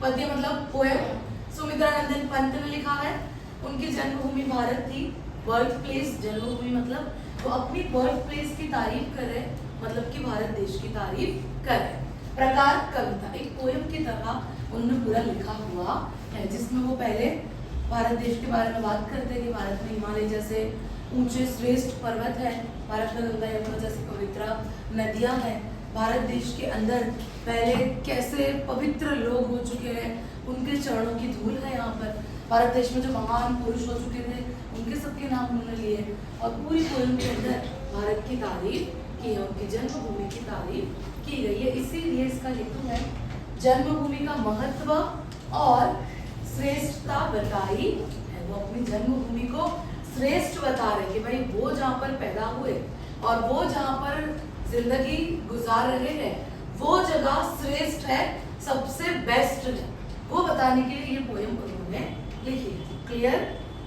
पद्य मतलब पोएम सुमित्रा नंदन पंत ने लिखा है। उनकी जन्मभूमि भारत थी। बर्थ प्लेस, जन्मभूमि मतलब वो अपनी बर्थ प्लेस की तारीफ कर रहे, मतलब कि भारत देश की तारीफ कर रहे। प्रकार कविता, एक पोएम की तरह उन्होंने पूरा लिखा हुआ है, जिसमें वो पहले भारत देश के बारे में बात करते हैं कि भारत में हिमालय जैसे ऊंचे श्रेष्ठ पर्वत है, भारत में गंगा यमुना जैसी पवित्र नदियां हैं, भारत देश के अंदर पहले कैसे पवित्र लोग हो चुके हैं, उनके चरणों की धूल है यहाँ पर। भारत देश में जो महान पुरुष हो चुके थे उनके सबके नाम उन्होंने लिए, और पूरी पोएम के अंदर भारत की तारीफ की है, उनकी जन्मभूमि की तारीफ की गई है। इसीलिए इसका हेतु है जन्मभूमि का महत्व और श्रेष्ठता बताई है। वो अपनी जन्मभूमि को श्रेष्ठ बता रहे कि भाई वो जहाँ पर पैदा हुए और वो जहाँ पर जिंदगी गुजार रहे हैं वो जगह श्रेष्ठ है, सबसे बेस्ट है, वो बताने के लिए ये पोएम उन्होंने लिखी है। क्लियर?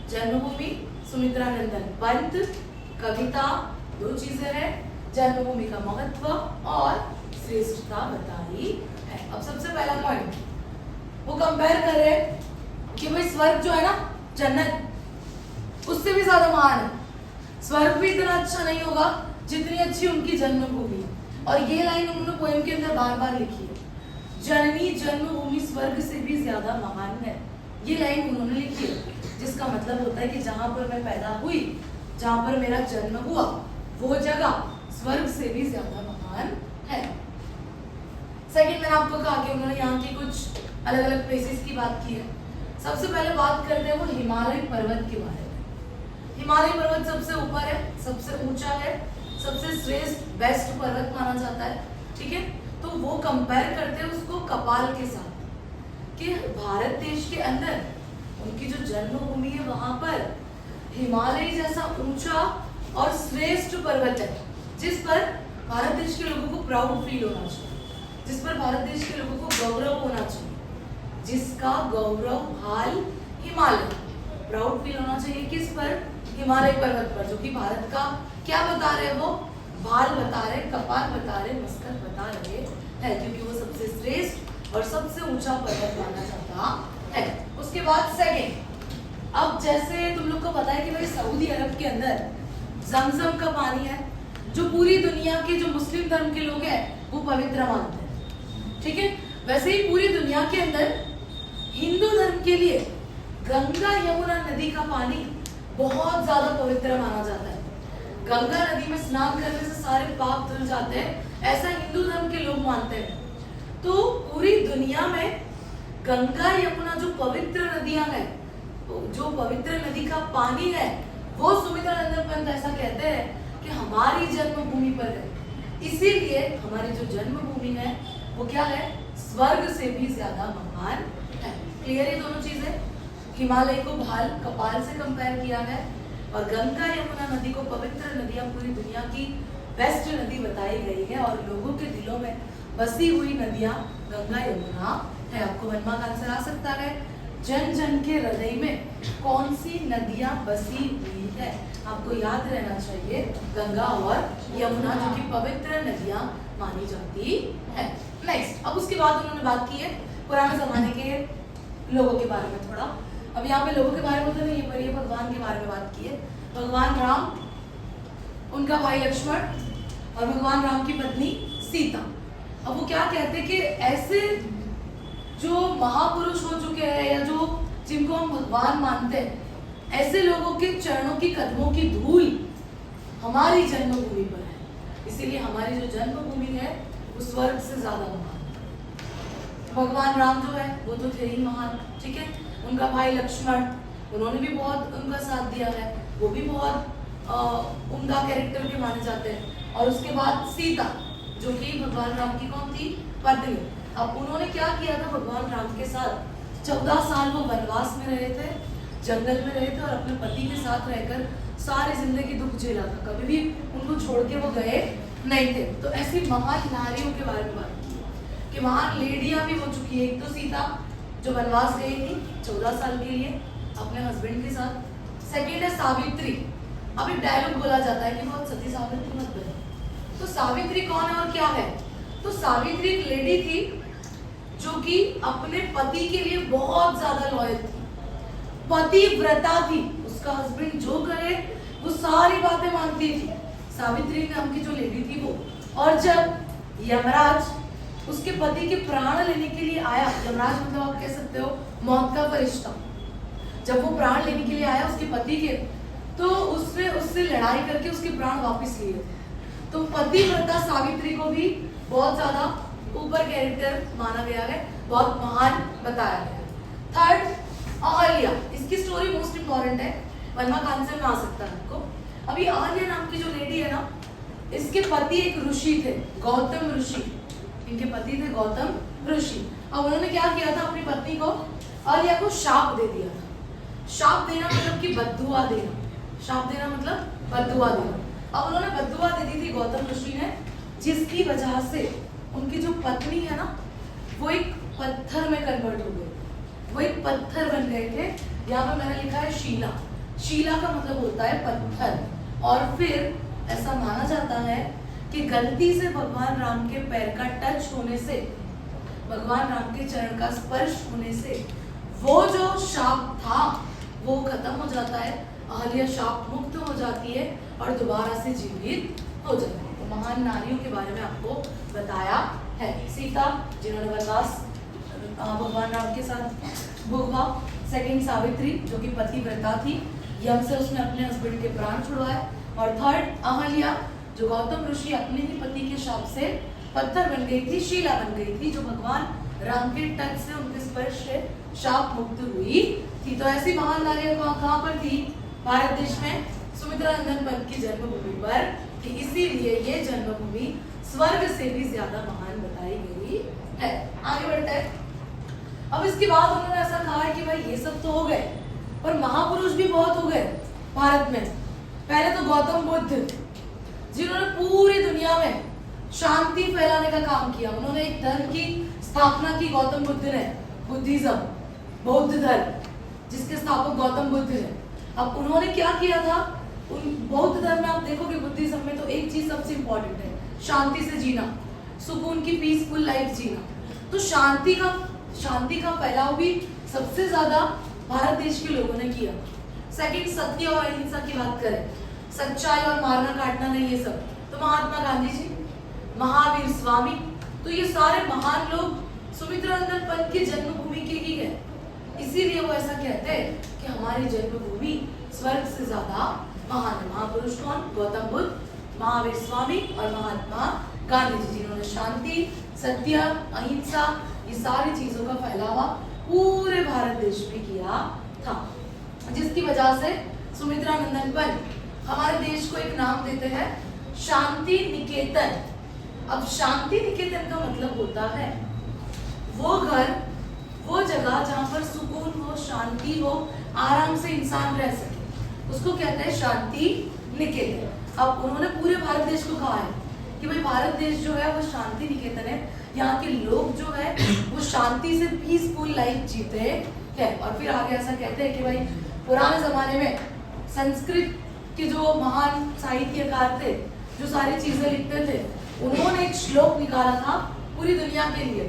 जन्मभूमि सुमित्रा नंदन पंत, कविता, दो चीजें हैं, जन्मभूमि का महत्व और श्रेष्ठता बताई है। अब सबसे पहला पॉइंट वो कंपेयर कर रहे कि भाई स्वर्ग जो है ना, जन्नत, उससे भी ज्यादा महान है। स्वर्ग भी इतना अच्छा नहीं होगा जितनी अच्छी उनकी जन्मभूमि। और ये लाइन उन्होंने पोएम के अंदर बार बार लिखी है, जननी जन्मभूमि स्वर्ग से भी ज्यादा महान है। ये लाइन उन्होंने लिखी है, जिसका मतलब होता है कि जहां पर मैं पैदा हुई, जहां पर मेरा जन्म हुआ, वो जगह स्वर्ग से भी ज्यादा महान है। सेकंड, मैंने आपको कहा कि उन्होंने यहाँ की कुछ अलग अलग प्लेसेस की बात की है। सबसे पहले बात करते हैं वो हिमालय पर्वत के बारे में। हिमालय पर्वत सबसे ऊपर है, सबसे ऊंचा है, सबसे श्रेष्ठ बेस्ट पर्वत माना जाता है। ठीक है, तो वो कंपेयर करते हैं उसको कपाल के साथ कि भारत देश के अंदर उनकी जो जन्मभूमि है वहां पर हिमालय जैसा ऊंचा और श्रेष्ठ पर्वत है, जिस पर भारत देश के लोगों को प्राउड फील होना चाहिए, जिस पर भारत देश के लोगों को गौरव होना चाहिए, जिसका गौरव भाल हिमालय, प्राउड फील होना चाहिए किस पर? हिमालय पर्वत पर, जो कि भारत का क्या बता रहे वो भाल बता रहे, कपाल बता रहे, मस्तक बता रहे हैं, क्योंकि वो सबसे श्रेष्ठ और सबसे ऊंचा पर्वत माना जाता है। उसके बाद सेकंड, अब जैसे तुम लोग को पता है कि भाई सऊदी अरब के अंदर जमजम का पानी है, जो पूरी दुनिया के जो मुस्लिम धर्म के लोग हैं वो पवित्र मानते हैं। ठीक है, वैसे ही पूरी दुनिया के अंदर हिंदू धर्म के लिए गंगा यमुना नदी का पानी बहुत ज्यादा पवित्र माना जाता है। गंगा नदी में स्नान करने से सारे पाप धुल जाते हैं, ऐसा हिंदू धर्म के लोग मानते हैं। तो पूरी दुनिया में गंगा यमुना जो पवित्र नदियां हैं, जो पवित्र नदी का पानी है, वो सुमित्रा नंदन पंत ऐसा कहते हैं कि हमारी जन्मभूमि पर है। इसीलिए हमारी जो जन्मभूमि है वो क्या है? स्वर्ग से भी ज्यादा महान है। क्लियर है दोनों चीजें? हिमालय को भाल कपाल से कंपेयर किया है और गंगा यमुना नदी को पवित्र नदियां पूरी दुनिया की बेस्ट नदी बताई गई है, और लोगों के दिलों में बसी हुई नदियां गंगा यमुना है। आपको वन मार्क आंसर आ सकता है, जन जन के हृदय में कौन सी नदियां बसी हुई है? आपको याद रहना चाहिए गंगा और यमुना, जो कि पवित्र नदियां मानी जाती है। नेक्स्ट, अब उसके बाद उन्होंने बात की है पुराने जमाने के लोगों के बारे में थोड़ा। अब यहाँ पे लोगों के बारे में तो नहीं है, पर ये भगवान के बारे में बात की है। भगवान राम, उनका भाई लक्ष्मण और भगवान राम की पत्नी सीता। अब वो क्या कहते हैं कि ऐसे जो महापुरुष हो चुके हैं या जो जिनको हम भगवान मानते हैं, ऐसे लोगों के चरणों की कदमों की धूल हमारी जन्मभूमि पर है। इसीलिए हमारी जो जन्मभूमि है वो स्वर्ग से ज्यादा महान है। भगवान राम जो है वो तो थे ही महान, ठीक है। उनका भाई लक्ष्मण, उन्होंने भी बहुत उनका साथ दिया है, वो भी बहुत उनका कैरेक्टर के माने जाते हैं। और उसके बाद सीता, जो कि भगवान राम की कौन थी? पत्नी। अब उन्होंने क्या किया था भगवान राम के साथ? 14 साल वो वनवास में रहे थे, जंगल में रहे थे और अपने पति के साथ रहकर सारी जिंदगी दुख झेला था, कभी भी उनको छोड़ के वो गए नहीं थे। तो ऐसी महान नारियों के बारे में बात की कि महान लेडियां भी हो चुकी है। एक तो सीता जो वनवास गई थी 14 साल के लिए अपने हस्बैंड के साथ। सेकेंड है सावित्री। अब एक डायलॉग बोला जाता है कि बहुत सती सावित्री मत बने। तो सावित्री कौन है और क्या है? तो सावित्री एक लेडी थी जो कि अपने पति के लिए बहुत ज्यादा लॉयल थी, पतिव्रता थी। उसका हस्बैंड जो करे वो सारी बातें मानती थी। सावित्री नाम की जो लेडी थी वो। और जब यमराज उसके पति के प्राण लेने के लिए आया, यमराज मतलब आप कह सकते हो मौत का फरिश्ता, जब वो प्राण लेने के लिए आया उसके पति के, तो उसने उससे लड़ाई करके उसके प्राण वापस लिए। तो पतिव्रता सावित्री को भी बहुत ज्यादा ऊपर कैरेक्टर माना गया है, बहुत महान बताया गया है। थर्ड, अहल्या। इसकी स्टोरी मोस्ट इंपॉर्टेंट है, वर्मा खान से में आ सकता है आपको। अभी अहल्या नाम की जो लेडी है ना, इसके पति एक ऋषि थे, गौतम ऋषि। इनके पति थे गौतम ऋषि। अब उन्होंने क्या किया था, अपनी पत्नी को अहल्या को शाप दे दिया था। शाप देना मतलब कि बद्दुआ देना, शाप देना मतलब बद्दुआ देना। अब उन्होंने बद्दुआ दे दी थी गौतम ऋषि ने, जिसकी वजह से उनकी जो पत्नी है ना, वो एक पत्थर में कन्वर्ट हो गई, वो एक पत्थर बन गए थे। यहाँ पे मैंने लिखा है शीला। शीला का मतलब होता है पत्थर। और फिर ऐसा माना जाता है कि गलती से भगवान राम के पैर का टच होने से, भगवान राम के चरण का स्पर्श होने से वो जो शाप था वो खत्म हो जाता है, अहल्या शाप मुक्त हो जाती है और दोबारा से जीवित हो जाती है। तो महान नारियों के बारे में आपको बताया है। सीता जिन्होंने वनवास भगवान राम के साथ भोगा। सेकंड, सावित्री जो कि पतिव्रता थी, यम से उसने अपने हस्बैंड के प्राण छुड़वाए। और थर्ड, अहल्या जो गौतम ऋषि अपने ही पति के शाप से पत्थर बन गई थी, शीला बन गई थी, जो भगवान राम के टच से, उनके स्पर्श से शाप मुक्त हुई थी। तो ऐसी महान नारियां कहाँ पर थी? भारत देश में सुमित्रा नंदन पंत की जन्मभूमि पर थी। इसीलिए ये जन्मभूमि स्वर्ग से भी ज्यादा महान बताई गई है। आगे बढ़ते हैं। अब इसके बाद उन्होंने ऐसा कहा है कि भाई ये सब तो हो गए, पर महापुरुष भी बहुत हो गए भारत में। पहले तो गौतम बुद्ध, जिन्होंने पूरी दुनिया में शांति फैलाने का काम किया। उन्होंने एक धर्म की स्थापना की, गौतम बुद्ध ने, बुद्धिज्म, बौद्ध धर्म, जिसके स्थापक गौतम बुद्ध है। अब उन्होंने क्या किया था, उन बौद्ध धर्म में आप देखोगे, बुद्धिज्म में तो एक चीज सबसे इंपॉर्टेंट है, शांति से जीना, सुकून की पीसफुल लाइफ जीना। तो शांति का फैलाव भी सबसे ज्यादा भारत देश के लोगों ने किया। सेकंड, सत्य और अहिंसा की बात करें, सच्चाई और मारना काटना नहीं, ये सब तो महात्मा गांधी जी, महावीर स्वामी, तो ये सारे महान लोग सुमित्रा नंदन पंत की जन्मभूमि के ही है। इसीलिए वो ऐसा कहते हैं कि हमारी जन्मभूमि स्वर्ग से ज्यादा महान है। महापुरुष कौन? गौतम बुद्ध, महावीर स्वामी और महात्मा गांधी जी, जिन्होंने शांति, सत्य, अहिंसा, ये सारी चीजों का फैलावा पूरे भारत देश में किया था, जिसकी वजह से सुमित्रा नंदन पंत हमारे देश को एक नाम देते हैं, शांति निकेतन। अब शांति निकेतन का मतलब होता है वो घर, वो जगह जहाँ पर सुकून हो, शांति हो, आराम से इंसान रह सके, उसको कहते हैं शांति निकेतन। अब उन्होंने पूरे भारत देश को कहा है कि भाई भारत देश जो है वो शांति निकेतन है, यहाँ के लोग जो है वो शांति से पीसफुल लाइफ जीते हैं। और फिर आगे ऐसा कहते हैं कि भाई पुराने जमाने में संस्कृत के जो महान साहित्यकार थे, जो सारी चीजें लिखते थे, उन्होंने एक श्लोक निकाला था पूरी दुनिया के लिए,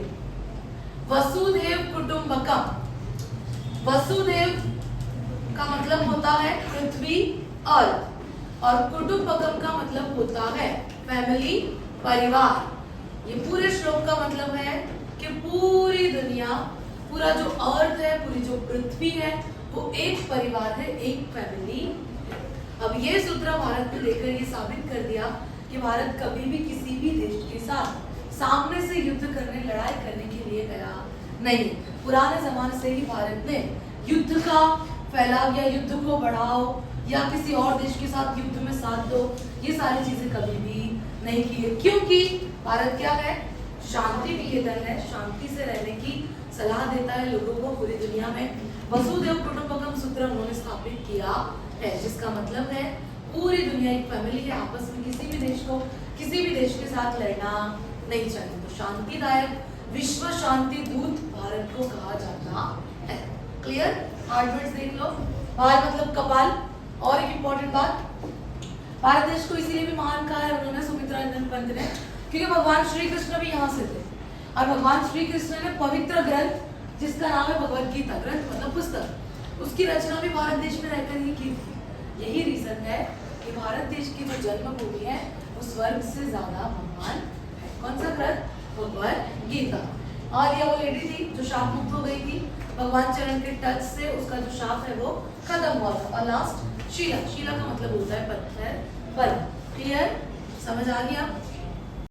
वसुधैव कुटुंबकम। वसुधैव का मतलब होता है पृथ्वी, अर्थ, और कुटुंबकम का मतलब होता है फैमिली, परिवार। ये पूरे श्लोक का मतलब है कि पूरी दुनिया, पूरा जो अर्थ है, पूरी जो पृथ्वी है, वो एक परिवार है, एक फैमिली है। अब ये सूत्र भारत ने लेकर ये साबित कर दिया कि भारत कभी भी किसी भी देश के साथ सामने से युद्ध करने, लड़ाई करने के लिए गया नहीं। पुराने जमाने से ही भारत ने युद्ध का फैलाव या युद्ध को बढ़ाओ या किसी और देश के साथ युद्ध में साथ दो, ये सारी चीजें कभी भी नहीं की है, क्योंकि भारत क्या है? शांति निकेतन है, शांति से रहने की सलाह देता है लोगों को पूरी दुनिया में। वसुधैव कुटुंबकम सूत्र उन्होंने स्थापित किया है, जिसका मतलब है पूरी दुनिया एक फैमिली है, आपस में किसी भी देश को, किसी भी देश के साथ लड़ना नहीं चाहिए। तो शांतिदायक विश्व शांति दूत भारत को कहा जाता है। क्लियर? हार्डवर्ड्स देख लो। भार मतलब कपाल। और एक इंपॉर्टेंट बात, भारत देश को इसीलिए भी महान कहा है उन्होंने, सुमित्रा नंदन पंत ने, क्योंकि भगवान श्री कृष्ण भी यहाँ से थे। और भगवान श्री कृष्ण ने पवित्र ग्रंथ जिसका नाम है भगवत गीता, ग्रंथ मतलब पुस्तक, उसकी रचना भी भारत देश में रहकर ही की थी। यही रीजन है कि भारत देश की जो जन्मभूमि है वो स्वर्ग से ज्यादा महान है। कौन सा ग्रंथ? भगवत गीता। और यह वो लेडी थी जो शाप मुक्त हो गई थी, भगवान चरण के टच से उसका जो शाप है वो खत्म हुआ था। और लास्ट शीला, शीला का मतलब होता है पत्थर बल। क्लियर? समझ आ गया?